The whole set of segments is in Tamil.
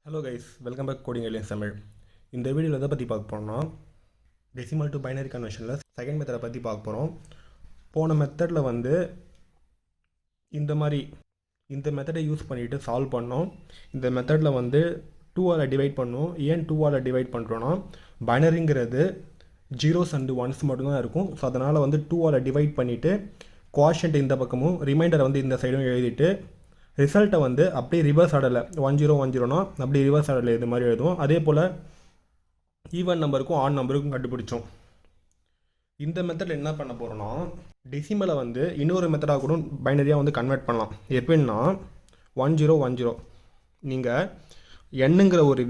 Hello guys, welcome back Coding Aliens Tamil. இந்த வீடியோவில் எதை பற்றி பார்க்க போகிறோம்னா டெசிமல் டு பைனரி கன்வர்ஷனில் செகண்ட் மெத்தடை பற்றி பார்க்க போகிறோம். போன மெத்தடில் இந்த மெத்தடை யூஸ் பண்ணிவிட்டு சால்வ் பண்ணோம். இந்த மெத்தடில் 2ஆல் டிவைட் பண்ணோம். ஏன் 2ஆல் டிவைட் பண்ணுறோன்னா பைனரிங்கிறது ஜீரோஸ் அண்டு ஒன்ஸ் மட்டும்தான் இருக்கும். ஸோ அதனால் 2ஆல் டிவைட் பண்ணிவிட்டு குவாஷன்ட் இந்த பக்கமும் ரிமைண்டரை இந்த சைடும் எழுதிட்டு ரிசல்ட்டை அப்படியே ரிவர்ஸ் ஆர்டரில் 1010னா அப்படியே ரிவர்ஸ் ஆர்டரில் இது மாதிரி எழுதுவோம். அதே போல் ஈவன் நம்பருக்கும் ஆட் நம்பருக்கும் கண்டுபிடிச்சோம். இந்த மெத்தடில் என்ன பண்ண போகிறோன்னா டெசிமலை இன்னொரு மெத்தடாக கூட பைனரியாக கன்வெர்ட் பண்ணலாம். எப்படின்னா 1010 நீங்கள் எண்ணுங்கிற ஒரு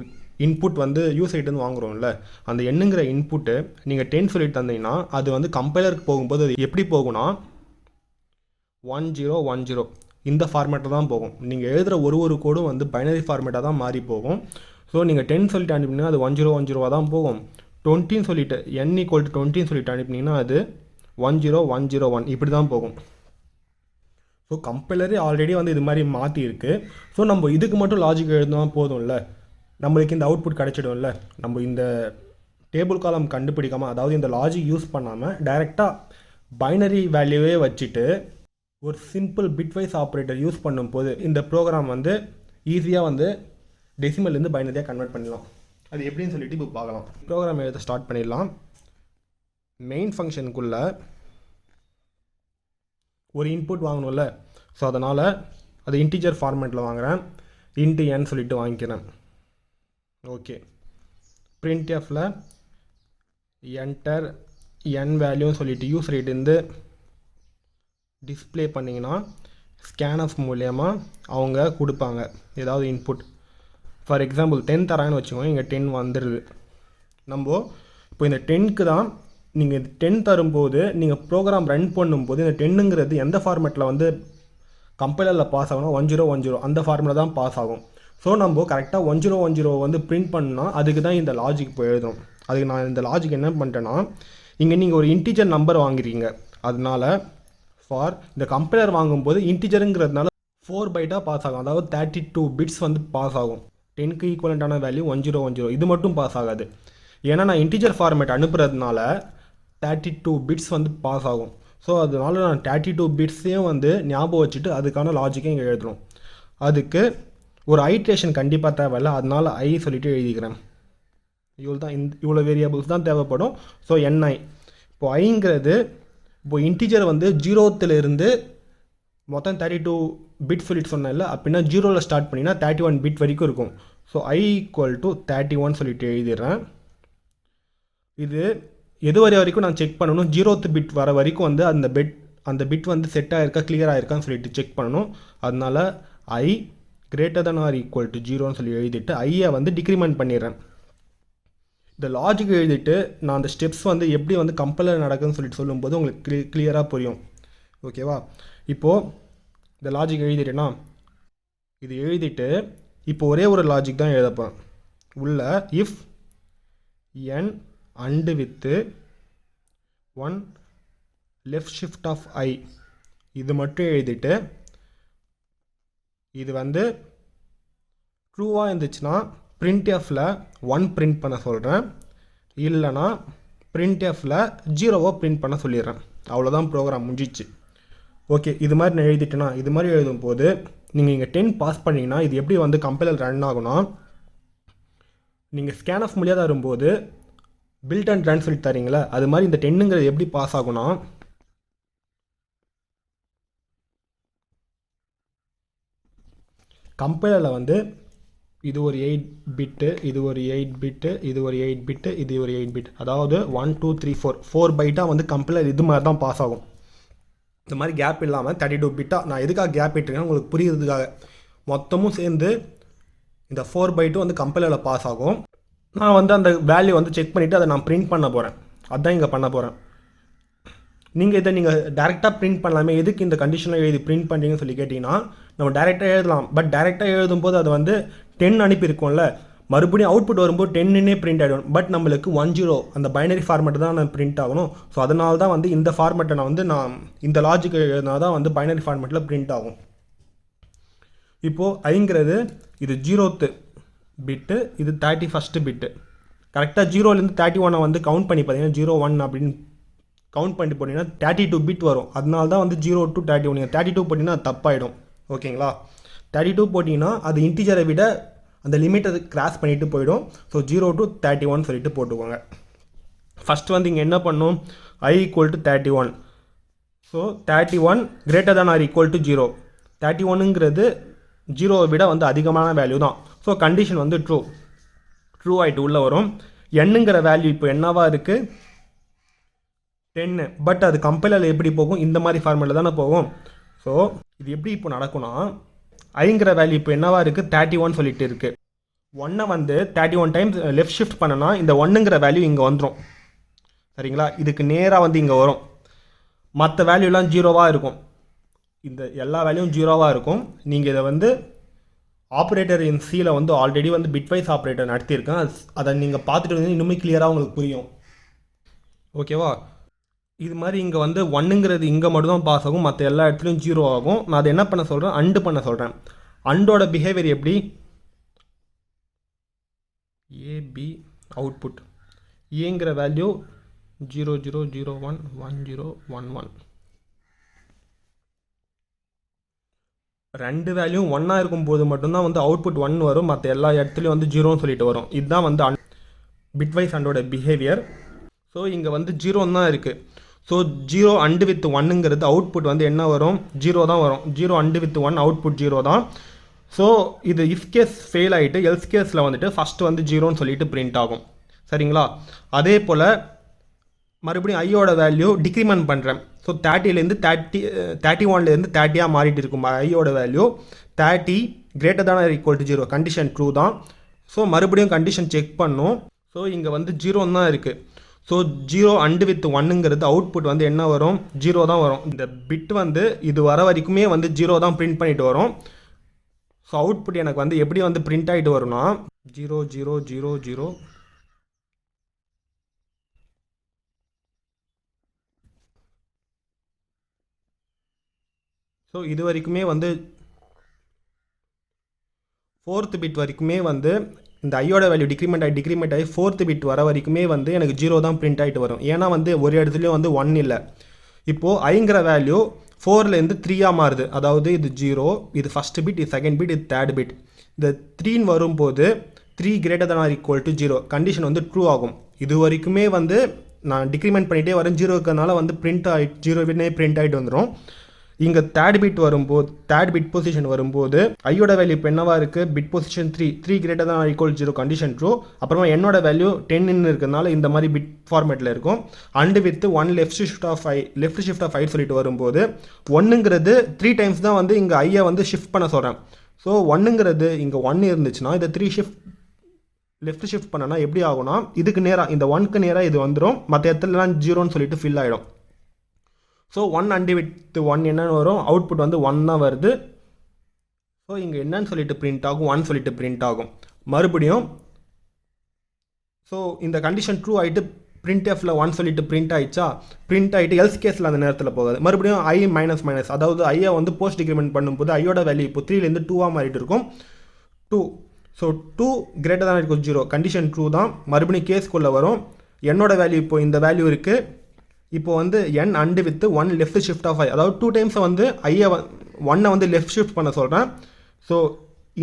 இன்புட் யூஸ் ஐட்டம் வாங்குகிறோம்ல, அந்த எண்ணுங்கிற இன்புட்டு நீங்கள் 10 சொல்லிட்டு தந்தீங்கன்னா அது கம்பைலருக்கு போகும்போது அது எப்படி போகும்னா 1010 இந்த ஃபார்மேட்டில் தான் போகும். நீங்கள் எழுதுகிற ஒரு கோடும் பைனரி ஃபார்மேட்டாக தான் மாறி போகும். ஸோ நீங்கள் 10 சொல்லிட்டு அனுப்பினீங்கன்னா அது 1010 தான் போகும். 20 சொல்லிட்டு n = 20 சொல்லிட்டு அனுப்பினீங்கன்னா அது 10101 இப்படி தான் போகும். ஸோ கம்பைலரே ஆல்ரெடி இது மாதிரி மாற்றிருக்கு. ஸோ நம்ம இதுக்கு மட்டும் லாஜிக் எழுதுனா போதும்ல, நம்மளுக்கு இந்த அவுட்புட் கிடச்சிடும்ல. நம்ம இந்த டேபிள் காலம் கண்டுபிடிக்காமல், அதாவது இந்த லாஜிக் யூஸ் பண்ணாமல் டைரெக்டாக பைனரி வேல்யூவே வச்சுட்டு ஒரு சிம்பிள் பிட்வைஸ் ஆப்ரேட்டர் யூஸ் பண்ணும்போது இந்த ப்ரோக்ராம் ஈஸியாக டெசிமல்லேருந்து பைனரியாக கன்வெர்ட் பண்ணலாம். அது எப்படின்னு சொல்லிட்டு இப்போ பார்க்கலாம். ப்ரோக்ராம் எழுத ஸ்டார்ட் பண்ணிடலாம். மெயின் ஃபங்க்ஷனுக்குள்ளே ஒரு இன்புட் வாங்கணும்ல, ஸோ அதனால் அது இன்டிஜர் ஃபார்மேட்டில் வாங்குகிறேன். இன்ட்டு n சொல்லிட்டு வாங்கிக்கிறேன். ஓகே, printfல என்டர் n வேல்யூன்னு சொல்லிட்டு யூஸ் ரேட்டு டிஸ்பிளே பண்ணிங்கன்னா ஸ்கேனர்ஸ் மூலயமா அவங்க கொடுப்பாங்க ஏதாவது இன்புட். ஃபார் எக்ஸாம்பிள் 10 தராங்கன்னு வச்சுக்கோங்க, இங்கே 10 வந்துடுது. நம்ம இப்போ இந்த 10க்கு தான் நீங்கள் 10 தரும்போது நீங்கள் ப்ரோக்ராம் ரன் பண்ணும்போது இந்த 10ங்கிறது எந்த ஃபார்மேட்டில் கம்பைலரில் பாஸ் ஆகணும் 1010 அந்த ஃபார்மேட்டில் தான் பாஸ் ஆகும். ஸோ நம்ம கரெக்டாக 1010 பிரிண்ட் பண்ணால் அதுக்கு தான் இந்த லாஜிக் இப்போ எழுதும். அதுக்கு நான் இந்த லாஜிக் என்ன பண்ணிட்டேன்னா, இங்கே நீங்கள் ஒரு இன்டிஜர் நம்பர் வாங்குறீங்க, அதனால் ஃபார் இந்த கம்பைலர் வாங்கும்போது இன்டிஜருங்கிறதுனால 4 பைட்டாக பாஸ் ஆகும். அதாவது 32 பிட்ஸ் பாஸ் ஆகும். 10க்கு ஈக்குவலண்டான வேல்யூ 1010 இது மட்டும் பாஸ் ஆகாது. ஏன்னா நான் இன்டிஜர் ஃபார்மேட் அனுப்புறதுனால 32 பிட்ஸ் பாஸ் ஆகும். ஸோ அதனால நான் 32 பிட்ஸையும் ஞாபகம் வச்சுட்டு அதுக்கான லாஜிக்கை இங்கே எழுதணும். அதுக்கு ஒரு ஐட்ரேஷன் கண்டிப்பாக தேவையில்லை, அதனால ஐ சொல்லிட்டு எழுதிக்கிறேன். இவ்வளோ வேரியபிள்ஸ் தான் தேவைப்படும். ஸோ ni இப்போ ஐங்கிறது இப்போ இன்டிஜர் 0லேருந்து மொத்தம் 32 பிட் சொல்லிட்டு சொன்னேன்ல, அப்படின்னா 0ல் ஸ்டார்ட் பண்ணிங்கன்னா 31 பிட் வரைக்கும் இருக்கும். ஸோ i = 31 சொல்லிட்டு எழுதிடுறேன். இது எது வரைக்கும் நான் செக் பண்ணணும், 0th பிட் வர வரைக்கும் அந்த பிட் செட் ஆகிருக்கா கிளியர் ஆகிருக்கான்னு சொல்லிட்டு செக் பண்ணணும். அதனால i ≥ 0ன்னு சொல்லி எழுதிட்டு ஐயை டிக்ரிமெண்ட் பண்ணிடுறேன். இந்த லாஜிக் எழுதிட்டு நான் அந்த ஸ்டெப்ஸ் எப்படி கம்பைலர் நடக்குதுன்னு சொல்லிட்டு சொல்லும்போது உங்களுக்கு கிளியராக புரியும். ஓகேவா? இப்போது இந்த லாஜிக் எழுதிட்டேன்னா இது எழுதிட்டு இப்போ ஒரே ஒரு லாஜிக் தான் எழுதப்பேன் உள்ள. If n and with 1 left shift of I இது மட்டும் எழுதிட்டு இது ட்ரூவாக இருந்துச்சுன்னா printfல 1 பிரிண்ட் பண்ண சொல்கிறேன், இல்லைனா printfல 0 பிரிண்ட் பண்ண சொல்லிடுறேன். அவ்வளோதான், ப்ரோக்ராம் முடிஞ்சிச்சு. ஓகே, இது மாதிரி நான் எழுதிட்டேன்னா இது மாதிரி எழுதும் போது நீங்கள் இங்கே 10 பாஸ் பண்ணிங்கன்னா இது எப்படி கம்பைலர் ரன் ஆகும்னா, நீங்கள் ஸ்கேன்ஆஃப் முடியாத வரும்போது பில்ட் அண்ட் ரன் சொல்லி தரீங்களா, அது மாதிரி இந்த 10ங்கிறது எப்படி பாஸ் ஆகும்னா, கம்பைலரில் இது ஒரு 8 பிட்டு, இது ஒரு 8 பிட்டு, இது ஒரு 8 பிட்டு, இது ஒரு 8 பிட், அதாவது 1 2 3 4 பைட்டாக கம்பைலர் இது மாதிரி தான் பாஸ் ஆகும். இந்த மாதிரி கேப் இல்லாமல் 32 பிட்டாக. நான் எதுக்காக கேப் இட்டுருக்கேன் உங்களுக்கு புரியுறதுக்காக. மொத்தமும் சேர்ந்து இந்த 4 பைட்டும் கம்பைலரில் பாஸ் ஆகும். நான் அந்த வேல்யூ செக் பண்ணிவிட்டு அதை நான் பிரிண்ட் பண்ண போகிறேன். அதுதான் இங்கே பண்ண போகிறேன். நீங்கள் டேரெக்டாக பிரிண்ட் பண்ணலாமே, எதுக்கு இந்த கண்டிஷனில் எழுதி பிரிண்ட் பண்ணுறீங்கன்னு சொல்லி கேட்டிங்கன்னா, நம்ம டேரெக்டாக எழுதலாம். பட் டேரெக்டாக எழுதும்போது அது 10 அனுப்பியிருக்கோம்ல, மறுபடியும் அவுட்புட் வரும்போது 10ன்னே பிரிண்ட் ஆகிடும். பட் நம்மளுக்கு 10 அந்த பைனரி ஃபார்மேட்டு தான் நான் பிரிண்ட் ஆகணும். ஸோ அதனால தான் இந்த ஃபார்மேட்டை நான் இந்த லாஜிக் எழுதினா தான் பைனரி ஃபார்மேட்டில் பிரிண்ட் ஆகும். இப்போது ஐங்கிறது இது 0th பிட்டு, இது 31st பிட்டு. கரெக்டாக 0லேருந்து 31 வந்து கவுண்ட் பண்ணி பார்த்தீங்கன்னா 01 அப்படின்னு கவுண்ட் பண்ணிட்டு போனீங்கன்னா 32 பிட் வரும். அதனால தான் வந்து 0 to 31. நீங்கள் 32 போட்டிங்கன்னா அது தப்பாயிடும். ஓகேங்களா? 32 போட்டிங்கன்னா அது இன்டிஜரை விட அந்த லிமிட்டை கிராஸ் பண்ணிட்டு போயிடும். ஸோ 0 to 31 சொல்லிட்டு போட்டுக்கோங்க. ஃபஸ்ட் வந்து இங்கே என்ன பண்ணும், I = 31. So 31 greater than or equal to 0. 31ங்கிறது 0வை விட வந்து அதிகமான வேல்யூ தான். ஸோ கண்டிஷன் வந்து ட்ரூ ஆகிட்டு உள்ளே வரும். என்னங்கிற வேல்யூ இப்போ என்னவா இருக்குது, 10. பட் அது கம்பைலரில் எப்படி போகும், இந்த மாதிரி ஃபார்மேட்டில் தானே போகும். ஸோ இது எப்படி இப்போ நடக்கும்னா, ஐங்கிற வேல்யூ இப்போ என்னவா இருக்குது, 31 சொல்லிட்டு இருக்குது. 1 வந்து 31 டைம்ஸ் லெஃப்ட் ஷிஃப்ட் பண்ணனா இந்த 1ங்கிற வேல்யூ இங்கே வந்துடும். சரிங்களா? இதுக்கு நேராக வந்து இங்கே வரும். மற்ற வேல்யூலாம் 0வாக இருக்கும். இந்த எல்லா வேல்யூவும் 0வாக இருக்கும். நீங்கள் இதை வந்து ஆப்ரேட்டர் இன் சியில் வந்து ஆல்ரெடி வந்து பிட்வைஸ் ஆப்ரேட்டர் நடத்தியிருக்கேன். அதை நீங்கள் பார்த்துட்டு வந்து இன்னுமே கிளியராக உங்களுக்கு புரியும். ஓகேவா? இது மாதிரி இங்கே வந்து 1ங்கிறது இங்கே மட்டும் தான் பாஸ் ஆகும், மற்ற எல்லா இடத்துலையும் 0 ஆகும். நான் அதை என்ன பண்ண சொல்கிறேன், அண்டு பண்ண சொல்கிறேன். அண்டோட பிஹேவியர் எப்படி, ஏபி அவுட்புட் ஏங்கிற வேல்யூ 0 0 0 1 1 0 1 1. ரெண்டு வேல்யூவும் 1 இருக்கும்போது மட்டும்தான் வந்து அவுட்புட் 1 வரும், மற்ற எல்லா இடத்துலையும் வந்து 0ன்னு சொல்லிட்டு வரும். இதுதான் வந்து பிட்வைஸ் அண்டோட பிஹேவியர். ஸோ இங்கே வந்து 0 தான் இருக்குது. ஸோ 0 அண்டு வித் 1ங்கிறது அவுட்புட் வந்து என்ன வரும், 0 தான் வரும். 0 அண்டு வித் 1 அவுட்புட் 0 தான். ஸோ இது இஃப் கேஸ் ஃபெயில் ஆகிட்டு எல்ஸ் கேஸில் வந்துட்டு ஃபஸ்ட்டு வந்து 0ன்னு சொல்லிட்டு பிரிண்ட் ஆகும். சரிங்களா? அதே போல் மறுபடியும் ஐயோட வேல்யூ டிக்ரிமெண்ட் பண்ணுறேன். ஸோ 30லேருந்து 31லேருந்து 30 மாறிட்டு இருக்கும். ஐயோட value 30 greater than or equal to 0. Condition true தான். ஸோ மறுபடியும் கண்டிஷன் செக் பண்ணும். ஸோ இங்கே வந்து 0 தான் இருக்குது. ஸோ 0 அண்டு வித் 1ங்கிறது அவுட்புட் வந்து என்ன வரும், 0 தான் வரும். இந்த பிட் வந்து இது வர வரைக்குமே வந்து 0 தான் பிரிண்ட் பண்ணிட்டு வரும். ஸோ அவுட்புட் எனக்கு வந்து எப்படி வந்து பிரிண்ட் ஆகிட்டு வரும்னா 0 0 0 0. ஸோ இது வரைக்குமே வந்து 4th பிட் வரைக்குமே வந்து இந்த ஐயோட வேல்யூ டிக்ரிமெண்ட் ஆகி 4th பிட் வர வரைக்குமே வந்து எனக்கு 0 தான் பிரிண்ட் ஆகிட்டு வரும். ஏன்னா வந்து ஒரு இடத்துலையும் வந்து 1 இல்லை. இப்போது ஐங்கிற வேல்யூ 4லேருந்து 3 மாறுது. அதாவது இது 0, இது ஃபஸ்ட் பிட், இது செகண்ட் பிட், இது தேர்ட் பிட். இந்த 3 வரும்போது 3 greater than or equal to 0 condition வந்து ட்ரூ ஆகும். இது வரைக்குமே வந்து நான் டிக்ரிமெண்ட் பண்ணிகிட்டே வரேன், 0க்குனால வந்து பிரிண்ட் ஆகிட்டு 0 பிரிண்ட் ஆகிட்டு வந்துடும். இங்கே தேர்ட் பிட் வரும்போது, தேர்ட் பிட் பொசிஷன் வரும்போது ஐயோட வேல்யூ இப்போ என்னவா இருக்குது, bit position 3 greater than or equal to 0 condition true. அப்புறமா என்னோட வேல்யூ 10ன்னு இருக்கிறதுனால இந்த மாதிரி பிட் ஃபார்மேட்டில் இருக்கும். And with 1 left shift of 5 சொல்லிட்டு வரும்போது 1ங்கிறது 3 டைம்ஸ் தான் வந்து இங்கே ஐயை வந்து ஷிஃப்ட் பண்ண சொல்கிறேன். ஸோ 1ங்கிறது இங்கே 1 இருந்துச்சுன்னா இதை 3 லெஃப்ட் ஷிஃப்ட் பண்ணனா எப்படி ஆகும்னா இதுக்கு நேராக, இந்த 1க்கு நேராக இது வந்துடும், மற்ற இடத்துலலாம் 0ன்னு சொல்லிட்டு ஃபில் ஆகிடும். ஸோ 1 அண்டு வித் 1 என்னென்னு வரும், அவுட்புட் வந்து 1 தான் வருது. ஸோ இங்கே என்னன்னு சொல்லிட்டு பிரிண்ட் ஆகும், 1 சொல்லிட்டு பிரிண்ட் ஆகும். மறுபடியும் ஸோ இந்த கண்டிஷன் ட்ரூ ஆகிட்டு பிரிண்ட் எஃப்ல 1 சொல்லிட்டு பிரிண்ட் ஆகிடுச்சா, பிரிண்ட் ஆகிட்டு எல்ஸ் கேஸில் அந்த நேரத்தில் போகாது. மறுபடியும் ஐ மைனஸ் அதாவது ஐயை வந்து போஸ்ட் டிக்ரிமெண்ட் பண்ணும்போது ஐயோட வேல்யூ இப்போ 3லேருந்து 2 மாறிட்டு இருக்கும். 2. So 2 greater than or equal to 0 condition true தான். மறுபடியும் கேஸ்க்குள்ளே வரும். என்னோட வேல்யூ இப்போ இந்த வேல்யூ இருக்குது. இப்போ வந்து n and with 1 left shift of 5, அதாவது 2 டைம்ஸை வந்து ஐயை 1 வந்து லெஃப்ட் ஷிஃப்ட் பண்ண சொல்கிறேன். ஸோ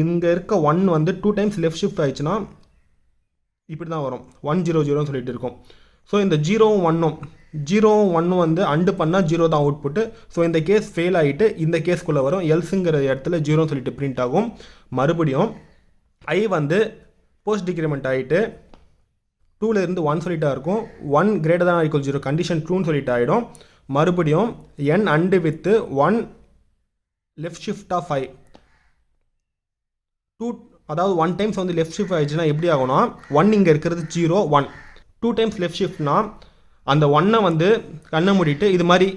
இங்கே இருக்க 1 வந்து 2 டைம்ஸ் லெஃப்ட் ஷிஃப்ட் ஆயிடுச்சுன்னா இப்படி தான் வரும், 1 0 0 சொல்லிட்டு இருக்கும். ஸோ இந்த 0வும் 1 வந்து அண்டு பண்ணால் 0 தான் அவுட்புட்டு. ஸோ இந்த கேஸ் ஃபெயில் ஆகிட்டு இந்த கேஸ்க்குள்ளே வரும், எல்ஸுங்கிற இடத்துல 0 சொல்லிட்டு பிரிண்ட் ஆகும். மறுபடியும் ஐ வந்து போஸ்ட் டிக்ரிமெண்ட் ஆகிட்டு 2லேருந்து 1 சொல்லிட்டா இருக்கும். 1 greater than or equal to 0 condition ட்ரூன்னு சொல்லிட்டு ஆகிடும். மறுபடியும் n and with 1 left shift of 5 2, அதாவது 1 டைம்ஸ் வந்து லெஃப்ட் ஷிஃப்ட் ஆகிடுச்சுன்னா எப்படி ஆகும்னா 1 இங்கே இருக்கிறது 0 1, 2 டைம்ஸ் லெஃப்ட் ஷிஃப்ட்னா அந்த 1ஐ வந்து கண்ணை மூடிட்டு இது மாதிரி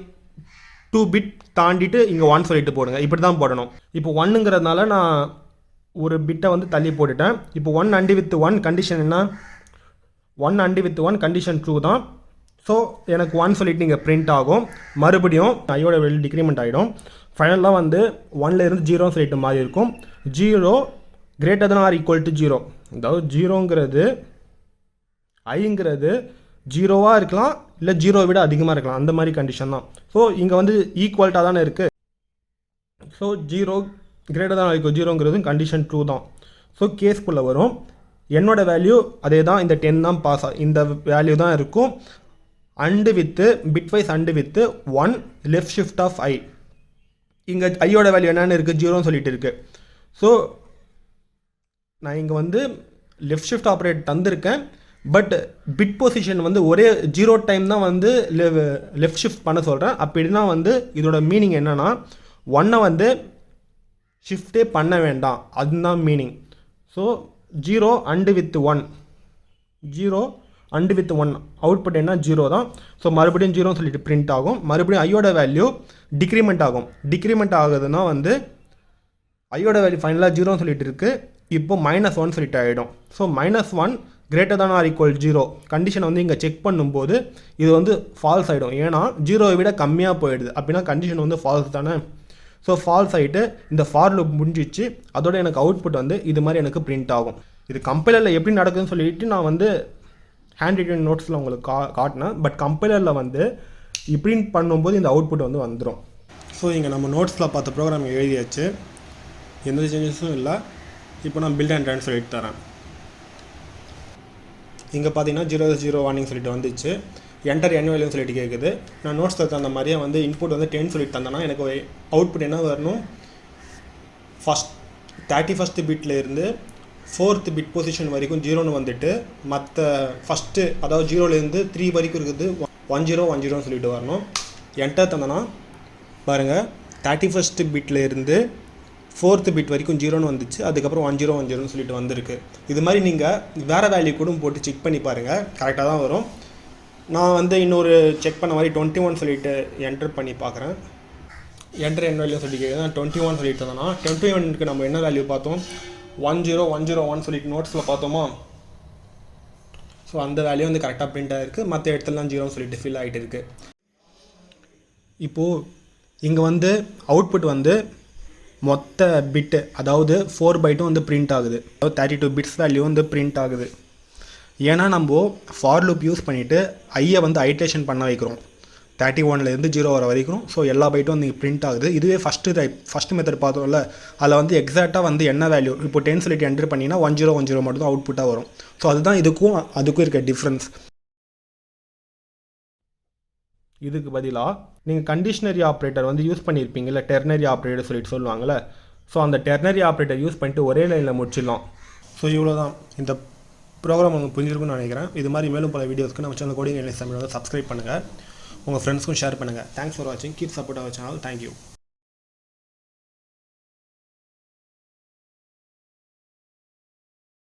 2 பிட் தாண்டிட்டு இங்கே 1 சொல்லிட்டு போடுங்க. இப்படி தான் போடணும். இப்போ 1ங்கிறதுனால நான் ஒரு பிட்டை வந்து தள்ளி போட்டுட்டேன். இப்போ 1 அண்டு வித் 1 கண்டிஷன் என்ன, 1 அண்டு வித் 1 கண்டிஷன் ட்ரூ தான். ஸோ எனக்கு 1 சொல்லிட்டு இங்கே பிரிண்ட் ஆகும். மறுபடியும் ஐயோட வேல்யூ டிக்ரிமெண்ட் ஆகிடும். ஃபைனலாக வந்து 1லேருந்து 0 சொல்லிட்டு மாறி இருக்கும். 0 greater than or equal to 0. அதாவது ஜீரோங்கிறது ஐங்கிறது ஜீரோவாக இருக்கலாம், இல்லை ஜீரோவை விட அதிகமாக இருக்கலாம், அந்த மாதிரி கண்டிஷன் தான். ஸோ இங்கே வந்து ஈக்குவல்ட்டாக தானே இருக்குது. ஸோ ஜீரோ கிரேட்டர் தான் ஆகிக்கும் ஜீரோங்கிறது கண்டிஷன் ட்ரூ தான். ஸோ கேஸ்க்குள்ளே வரும். என்னோட வேல்யூ அதே தான், இந்த 10 தான் பாஸ் இந்த வேல்யூ தான் இருக்கும். And with bitwise and with 1 left shift of i. இங்கே ஐயோட வேல்யூ என்னென்னு இருக்குது, ஜீரோன்னு சொல்லிட்டு இருக்குது. ஸோ நான் இங்கே வந்து லெஃப்ட் ஷிஃப்ட் ஆப்ரேட் தந்திருக்கேன். பட் பிட் பொசிஷன் வந்து ஒரே 0 டைம் தான் வந்து லெஃப்ட் ஷிஃப்ட் பண்ண சொல்கிறேன். அப்படின்னா வந்து இதோட மீனிங் என்னென்னா 1 வந்து ஷிஃப்டே பண்ண வேண்டாம், அதுதான் meaning. So 0 and with 1, 0 and with 1 output என்ன 0 தான். ஸோ மறுபடியும் 0 சொல்லிட்டு பிரிண்ட் ஆகும். மறுபடியும் ஐயோட வேல்யூ டிக்ரிமெண்ட் ஆகும். டிக்ரிமெண்ட் ஆகுதுன்னா வந்து ஐயோட வேல்யூ ஃபைனலாக 0 சொல்லிட்டு இருக்குது, இப்போ -1 சொல்லிட்டு ஆகிடும். So -1 greater than R equal 0 கண்டிஷனை வந்து இங்கே செக் பண்ணும்போது இது வந்து ஃபால்ஸ் ஆகிடும். ஏன்னா 0வை விட கம்மியாக போயிடுது, அப்படின்னா கண்டிஷன் வந்து ஃபால்ஸ் தானே. ஸோ ஃபால்ஸ் ஆகிட்டு இந்த ஃபார் லூப் முடிஞ்சிச்சு. அதோட எனக்கு அவுட்புட் வந்து இது மாதிரி எனக்கு பிரிண்ட் ஆகும். இது கம்பைலரில் எப்படி நடக்குதுன்னு சொல்லிட்டு நான் வந்து ஹேண்ட் ரிட்டன் நோட்ஸில் உங்களுக்கு காட்டினேன். பட் கம்பைலரில் வந்து பிரிண்ட் பண்ணும்போது இந்த அவுட்புட் வந்து வந்துடும். ஸோ இங்கே நம்ம நோட்ஸில் பார்த்த ப்ரோக்ராம் எழுதியாச்சு, எந்த சேஞ்சஸும் இல்லை. இப்போ நான் பில்ட் அண்ட் ரன் சொல்லிட்டு தரேன். இங்கே பார்த்தீங்கன்னா 0 வார்னிங் சொல்லிட்டு வந்துச்சு. என்டர் என் வேல்யூன்னு சொல்லிட்டு கேட்குது. நான் நோட்ஸ் தந்த மாதிரியே வந்து இன்புட் வந்து 10 சொல்லிட்டு தந்தேன்னா எனக்கு அவுட்புட் என்ன வரணும், 31st பிட்டில் இருந்து 4th பிட் பொசிஷன் வரைக்கும் 0ன்னு வந்துட்டு மற்ற ஃபஸ்ட்டு அதாவது 0லேருந்து 3 வரைக்கும் இருக்குது 1010ன்னு சொல்லிட்டு வரணும். என்டர் தந்தேன்னா பாருங்கள் 31st பிட்டில் இருந்து 4th பிட் வரைக்கும் 0ன்னு வந்துச்சு. அதுக்கப்புறம் 1010ன்னு சொல்லிட்டு வந்திருக்கு. இது மாதிரி நீங்கள் வேறு வேல்யூ கூட போட்டு செக் பண்ணி பாருங்கள், கரெக்டாக தான் வரும். நான் வந்து இன்னொரு செக் பண்ண மாதிரி 21 சொல்லிட்டு என்டர் பண்ணி பார்க்குறேன். என்டர் என்ன வேல்யூ சொல்லி கேட்குது. நான் 21 சொல்லிட்டு இருந்தேன்னா 21க்கு நம்ம என்ன வேல்யூ பார்த்தோம், 10101 சொல்லிட்டு நோட்ஸில் பார்த்தோமா. ஸோ அந்த வேல்யூ வந்து கரெக்டாக பிரிண்ட் ஆகிருக்கு. மற்ற இடத்துலலாம் 0ன்னு சொல்லிட்டு ஃபில் ஆகிட்டு இருக்குது. இப்போது இங்கே வந்து அவுட்புட் வந்து மொத்த பிட்டு அதாவது 4 பைட்டும் வந்து பிரிண்ட் ஆகுது. அதாவது 32 பிட்ஸ் வேல்யூ வந்து பிரிண்ட் ஆகுது. ஏன்னா நம்ம ஃபார் லூப் யூஸ் பண்ணிவிட்டு ஐயை வந்து ஐட்ரேஷன் பண்ண வைக்கிறோம் 31லேருந்து 0 வர வரைக்கும். ஸோ எல்லா பைட்டும் வந்து பிரிண்ட் ஆகுது. இதுவே ஃபஸ்ட்டு மெத்தட் பார்த்தோம்ல, அதில் வந்து எக்ஸாக்டாக வந்து என்ன வேல்யூ இப்போ 10 சொல்லிட்டு என்டர் பண்ணிங்கன்னா 1010 மட்டும் தான் அவுட்புட்டாக வரும். ஸோ அதுதான் அதுக்கும் இருக்க டிஃப்ரென்ஸ். இதுக்கு பதிலாக நீங்கள் கண்டிஷனரி ஆப்ரேட்டர் வந்து யூஸ் பண்ணியிருப்பீங்க, இல்லை டெர்னரி ஆப்ரேட்டர் சொல்லிட்டு சொல்லுவாங்கள்ல. ஸோ அந்த டெர்னரி ஆப்ரேட்டர் யூஸ் பண்ணிட்டு ஒரே லைனில் முடிச்சிடலாம். ஸோ இவ்வளோ தான். இந்த ப்ரோக்ராம் உங்களுக்கு புரிஞ்சிருக்குன்னு நினைக்கிறேன். இது மாதிரி மேலும் பல வீடியோஸ்க்கு நம்ம சேனல் கோடிங் இங்கிலீஷ் தமிழ் வந்து சப்ஸ்கிரைப் பண்ணுங்கள், உங்கள் ஃப்ரெண்ட்ஸ்க்கும் ஷேர் பண்ணுங்கள். தேங்க்ஸ் ஃபார் வாட்சிங். Keep support our channel. Thank you.